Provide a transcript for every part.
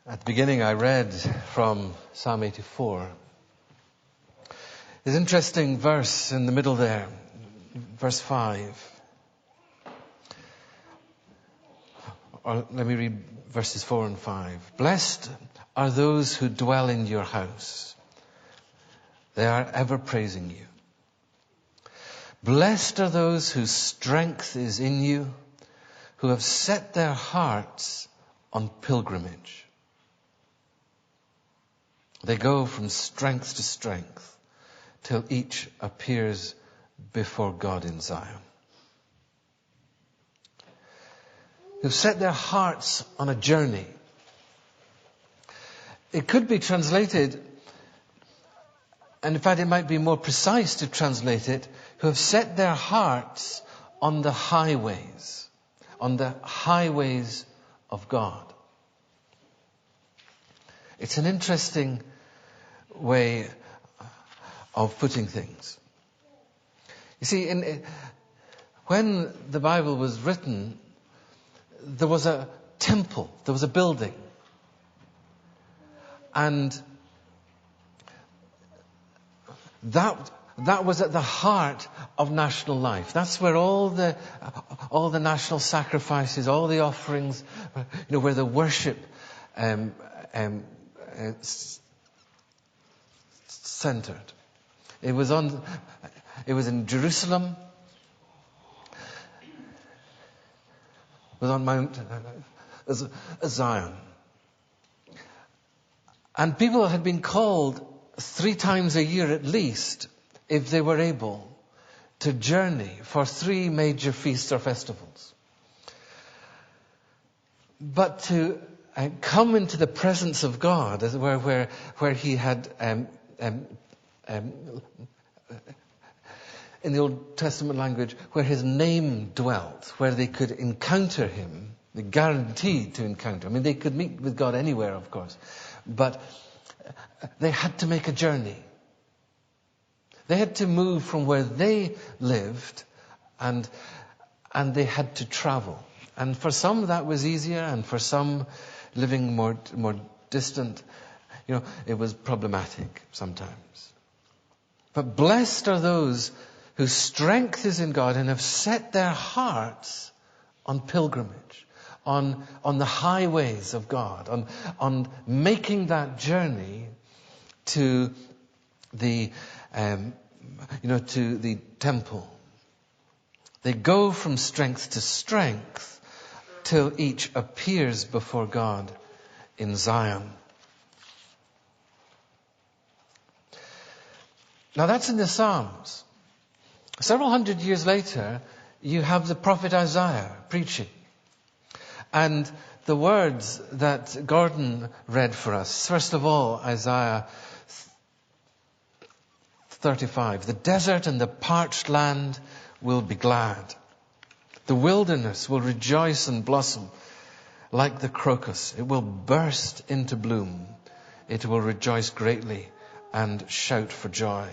At the beginning I read from Psalm 84. There's an interesting verse in the middle there, verse 5. Or let me read verses 4 and 5. Blessed are those who dwell in your house. They are ever praising you. Blessed are those whose strength is in you, who have set their hearts on pilgrimage. They go from strength to strength till each appears before God in Zion. Who've set their hearts on a journey. It could be translated, and in fact it might be more precise to translate it, who have set their hearts on the highways of God. It's an interesting way of putting things. You see, when the Bible was written, there was a temple, there was a building. And that was at the heart of national life. That's where all the national sacrifices, all the offerings, where the worship centered. It was in Jerusalem. It was on Mount Zion. And people had been called 3 times a year at least, if they were able, to journey for 3 major feasts or festivals. But to come into the presence of God, as it were, where He had, in the Old Testament language, where His name dwelt, where they could encounter Him, they guaranteed to encounter. I mean, they could meet with God anywhere, of course, but they had to make a journey. They had to move from where they lived, and they had to travel. And for some that was easier, and for some living more distant, it was problematic sometimes. But blessed are those whose strength is in God and have set their hearts on pilgrimage, on the highways of God, on making that journey to the temple. They go from strength to strength till each appears before God in Zion. Now that's in the Psalms. Several hundred years later, you have the prophet Isaiah preaching. And the words that Gordon read for us, first of all, Isaiah 35. The desert and the parched land will be glad. The wilderness will rejoice and blossom like the crocus. It will burst into bloom. It will rejoice greatly and shout for joy.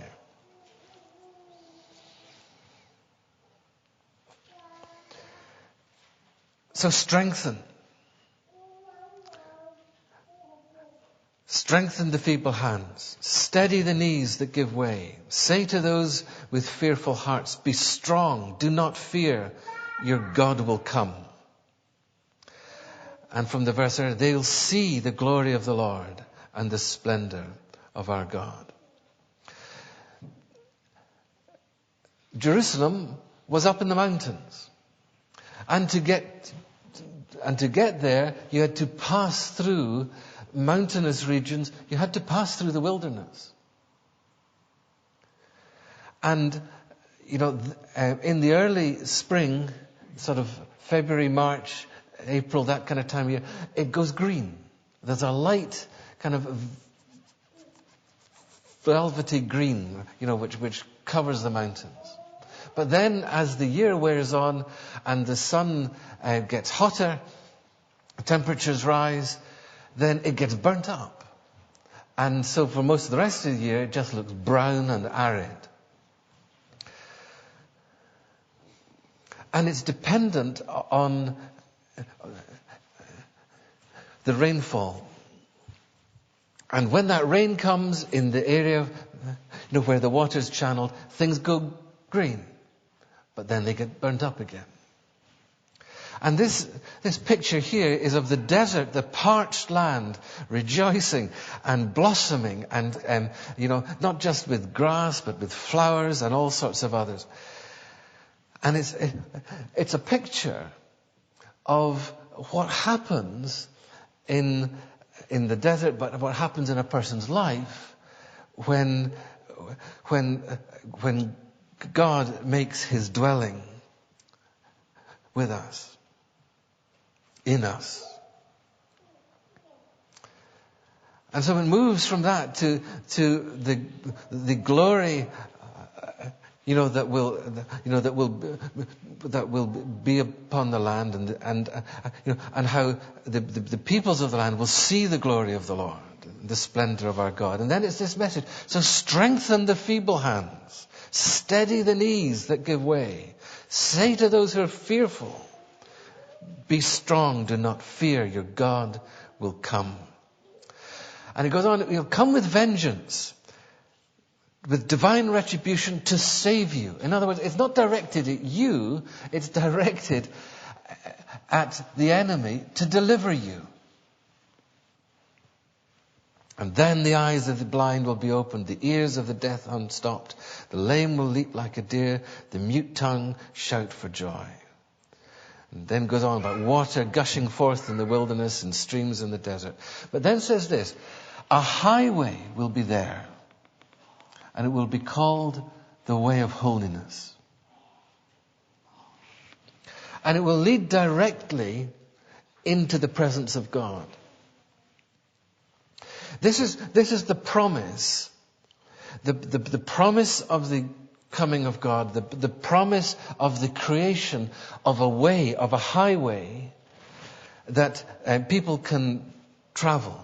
So strengthen the feeble hands. Steady the knees that give way. Say to those with fearful hearts, be strong, do not fear, your God will come. And from the verse there, they'll see the glory of the Lord and the splendor of our God. Jerusalem was up in the mountains. And to get there, you had to pass through mountainous regions. You had to pass through the wilderness. And, in the early spring, sort of February, March, April, that kind of time of year, it goes green. There's a light kind of velvety green, which covers the mountains. But then as the year wears on and the sun gets hotter, temperatures rise, then it gets burnt up. And so for most of the rest of the year, it just looks brown and arid. And it's dependent on the rainfall And when that rain comes in the area where the water's channeled, things go green. But then they get burnt up again. And this picture here is of the desert, the parched land, rejoicing and blossoming, and not just with grass, but with flowers and all sorts of others. And it's a picture of what happens in the desert, but what happens in a person's life when God makes his dwelling with us, in us. And so it moves from that to the glory that will be upon the land, and how the peoples of the land will see the glory of the Lord, the splendor of our God. And then it's this message: so strengthen the feeble hands, steady the knees that give way. Say to those who are fearful, be strong, do not fear, your God will come. And it goes on, he'll come with vengeance, with divine retribution to save you. In other words, it's not directed at you, it's directed at the enemy to deliver you. And then the eyes of the blind will be opened, the ears of the deaf unstopped, the lame will leap like a deer, the mute tongue shout for joy. And then goes on about water gushing forth in the wilderness and streams in the desert. But then says this: a highway will be there, and it will be called the way of holiness. And it will lead directly into the presence of God. This is the promise, the promise of the coming of God, the promise of the creation of a way, of a highway that people can travel,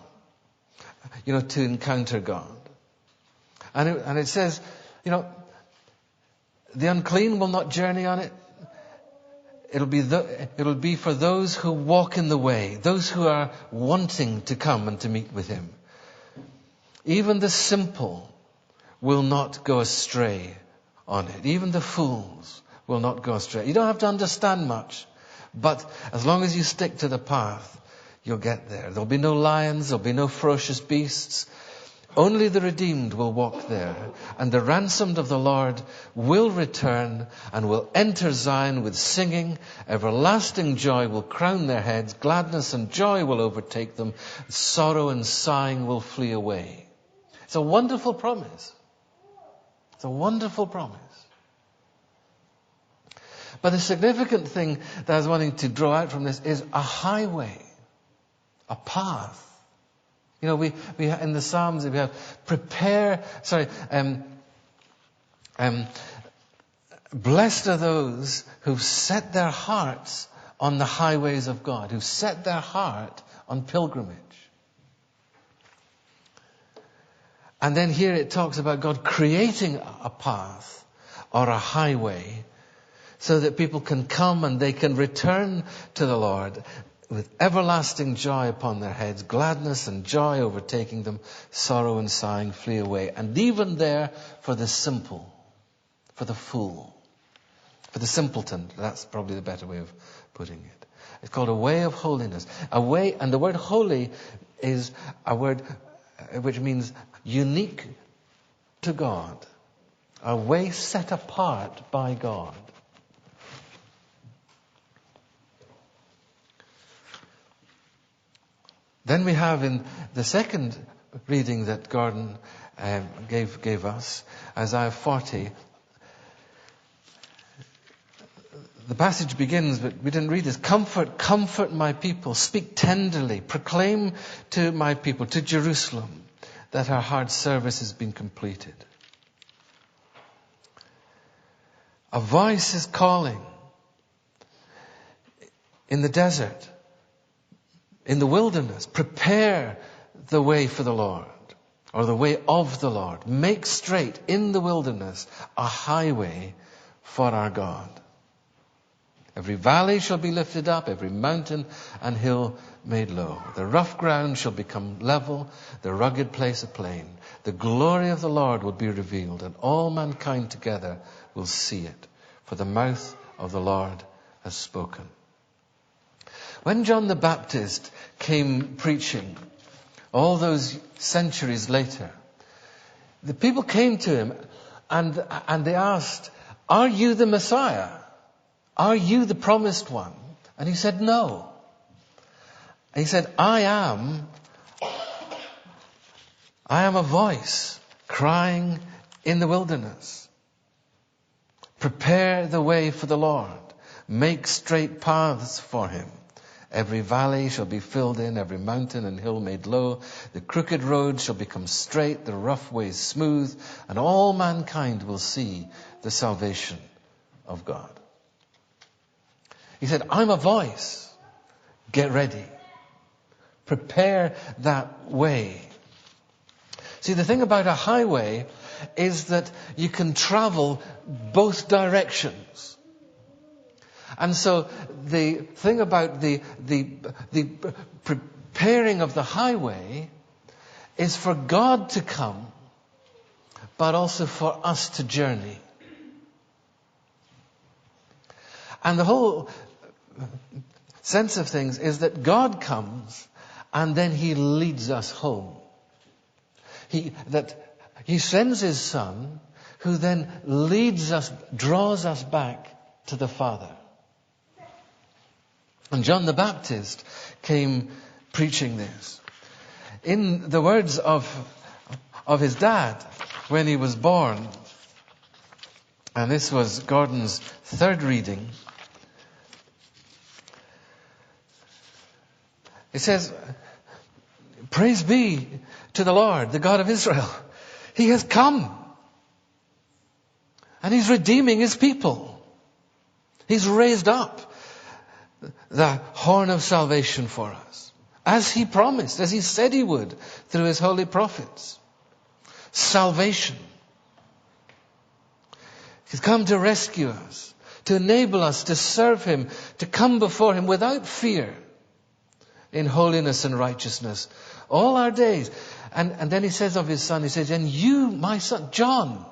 to encounter God. And it says, the unclean will not journey on it. It'll be for those who walk in the way, those who are wanting to come and to meet with him. Even the simple will not go astray on it. Even the fools will not go astray. You don't have to understand much, but as long as you stick to the path, you'll get there. There'll be no lions, there'll be no ferocious beasts. Only the redeemed will walk there, and the ransomed of the Lord will return and will enter Zion with singing. Everlasting joy will crown their heads. Gladness and joy will overtake them. Sorrow and sighing will flee away. It's a wonderful promise. It's a wonderful promise. But the significant thing that I was wanting to draw out from this is a highway, a path. We in the Psalms we have blessed are those who've set their hearts on the highways of God, who've set their heart on pilgrimage. And then here it talks about God creating a path or a highway so that people can come and they can return to the Lord with everlasting joy upon their heads, gladness and joy overtaking them, sorrow and sighing flee away. And even there, for the simple, for the fool, for the simpleton, that's probably the better way of putting it. It's called a way of holiness. A way, and the word holy is a word which means unique to God. A way set apart by God. Then we have in the second reading that Gordon gave us, Isaiah 40. The passage begins, but we didn't read this. Comfort my people. Speak tenderly. Proclaim to my people, to Jerusalem, that her hard service has been completed. A voice is calling in the desert, in the wilderness. Prepare the way for the Lord, or the way of the Lord. Make straight in the wilderness a highway for our God. Every valley shall be lifted up, every mountain and hill made low. The rough ground shall become level, the rugged place a plain. The glory of the Lord will be revealed, and all mankind together will see it. For the mouth of the Lord has spoken. When John the Baptist came preaching, all those centuries later, the people came to him and they asked, "Are you the Messiah? Are you the promised one?" And he said, "No." And he said, I am a voice crying in the wilderness. Prepare the way for the Lord. Make straight paths for him. Every valley shall be filled in, every mountain and hill made low. The crooked road shall become straight, the rough ways smooth, and all mankind will see the salvation of God. He said, I'm a voice. Get ready. Prepare that way. See, the thing about a highway is that you can travel both directions. And so the thing about the preparing of the highway is for God to come, but also for us to journey. And the whole sense of things is that God comes and then he leads us home. He sends his Son, who then leads us, draws us back to the Father. And John the Baptist came preaching this. In the words of his dad when he was born, and this was Gordon's third reading, it says, "Praise be to the Lord, the God of Israel. He has come. And he's redeeming his people. He's raised up the horn of salvation for us, as he promised, as he said he would through his holy prophets. Salvation. He's come to rescue us, to enable us to serve him, to come before him without fear, in holiness and righteousness all our days." And then he says of his Son, he says, "And you, my son, John,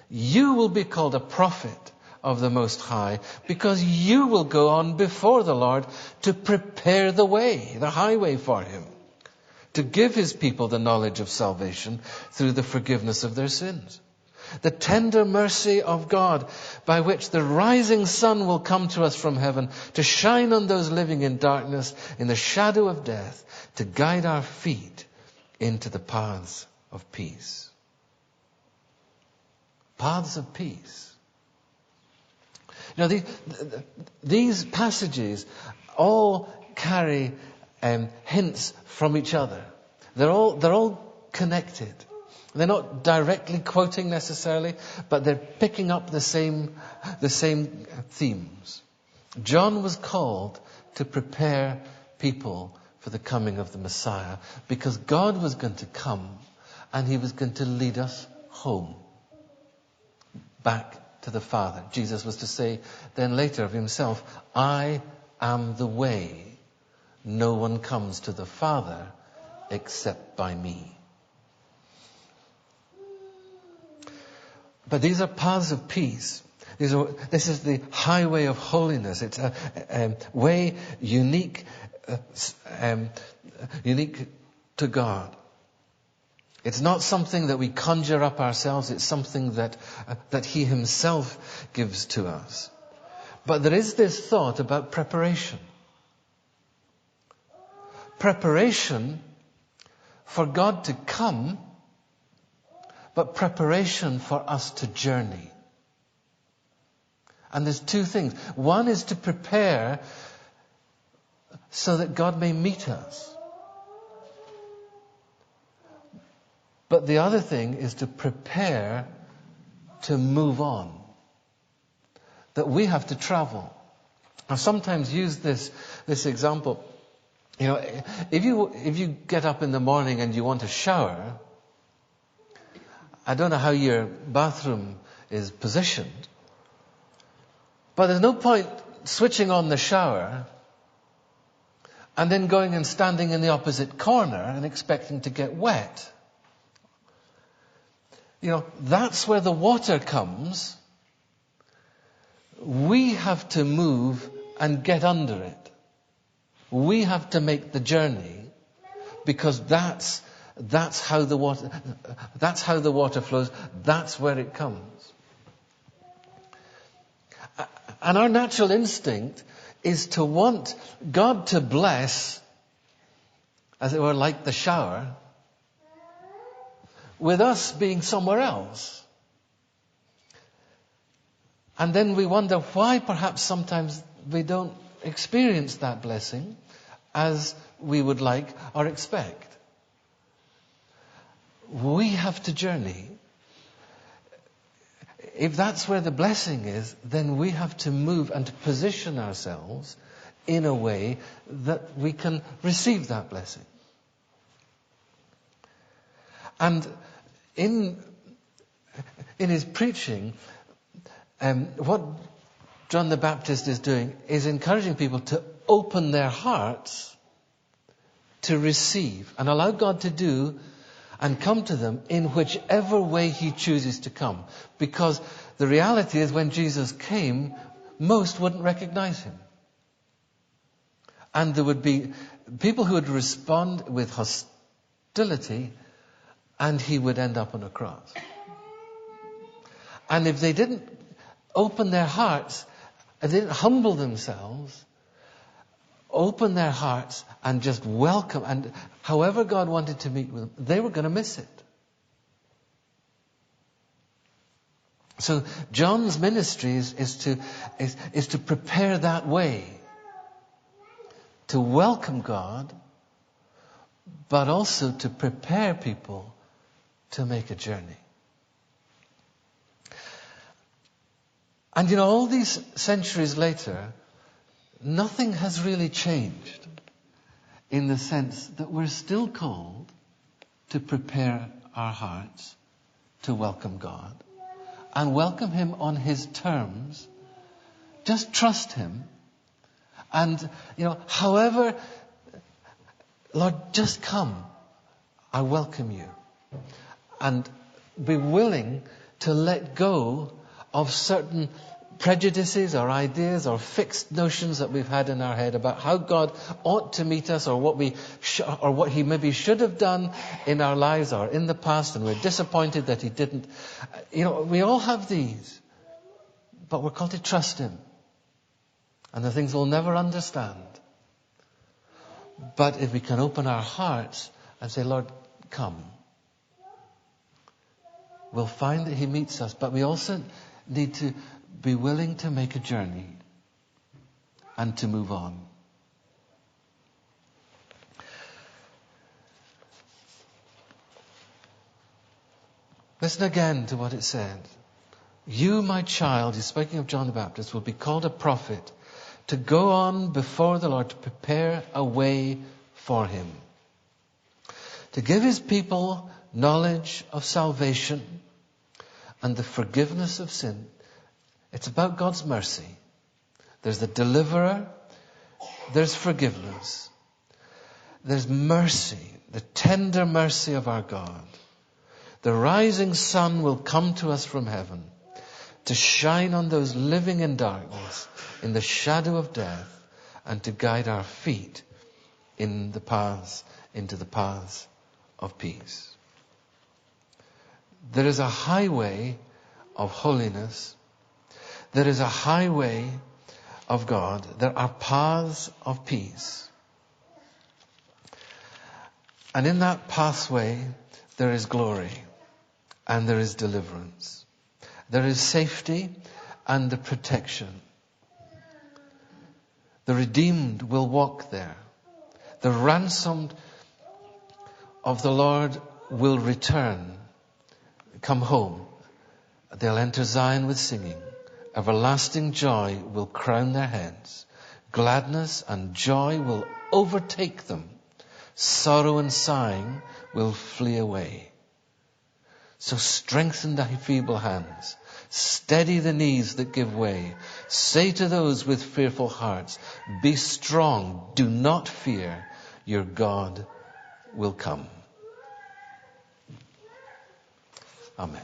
you will be called a prophet of the Most High, because you will go on before the Lord to prepare the way, the highway for him, to give his people the knowledge of salvation through the forgiveness of their sins. The tender mercy of God, by which the rising sun will come to us from heaven, to shine on those living in darkness, in the shadow of death, to guide our feet into the paths of peace." Paths of peace. You know, these passages all carry hints from each other. They're all connected. They're not directly quoting necessarily, but they're picking up the same themes. John was called to prepare people for the coming of the Messiah, because God was going to come and he was going to lead us home, back to the Father. Jesus was to say then later of himself, "I am the way. No one comes to the Father except by me." But these are paths of peace. This is the highway of holiness. It's a way unique to God. It's not something that we conjure up ourselves. It's something that he himself gives to us. But there is this thought about preparation. Preparation for God to come, but preparation for us to journey. And there's two things. One is to prepare so that God may meet us. But the other thing is to prepare to move on. That we have to travel. I've sometimes used this example. You know, if you get up in the morning and you want a shower, I don't know how your bathroom is positioned, but there's no point switching on the shower and then going and standing in the opposite corner and expecting to get wet. That's where the water comes. We have to move and get under it. We have to make the journey, because that's how the water flows. That's where it comes. And our natural instinct is to want God to bless, as it were, like the shower, with us being somewhere else. And then we wonder why perhaps sometimes we don't experience that blessing as we would like or expect. We have to journey. If that's where the blessing is, then we have to move and to position ourselves in a way that we can receive that blessing. And in his preaching, what John the Baptist is doing is encouraging people to open their hearts to receive and allow God to do and come to them in whichever way He chooses to come. Because the reality is, when Jesus came, most wouldn't recognize Him. And there would be people who would respond with hostility, and He would end up on a cross. And if they didn't open their hearts, and they didn't humble themselves, open their hearts and just welcome, and however God wanted to meet with them, they were going to miss it. So John's ministry is to prepare that way, to welcome God, but also to prepare people to make a journey. And all these centuries later, nothing has really changed, in the sense that we're still called to prepare our hearts to welcome God and welcome Him on His terms. Just trust Him. And, however, Lord, just come. I welcome you. And be willing to let go of certain prejudices or ideas or fixed notions that we've had in our head about how God ought to meet us, or what He maybe should have done in our lives or in the past, and we're disappointed that He didn't. We all have these, but we're called to trust Him. And the things we'll never understand. But if we can open our hearts and say, Lord, come, we'll find that He meets us. But we also need to be willing to make a journey and to move on. Listen again to what it said. You, my child, he's speaking of John the Baptist, will be called a prophet, to go on before the Lord, to prepare a way for Him, to give His people knowledge of salvation and the forgiveness of sin. It's about God's mercy. There's the deliverer, there's forgiveness, there's mercy, the tender mercy of our God. The rising sun will come to us from heaven to shine on those living in darkness, in the shadow of death, and to guide our feet into the paths of peace. There is a highway of holiness. There is a highway of God. There are paths of peace. And in that pathway, there is glory and there is deliverance. There is safety and the protection. The redeemed will walk there. The ransomed of the Lord will return, come home. They'll enter Zion with singing. Everlasting joy will crown their heads. Gladness and joy will overtake them. Sorrow and sighing will flee away. So strengthen thy feeble hands. Steady the knees that give way. Say to those with fearful hearts, be strong, do not fear, your God will come. Amen.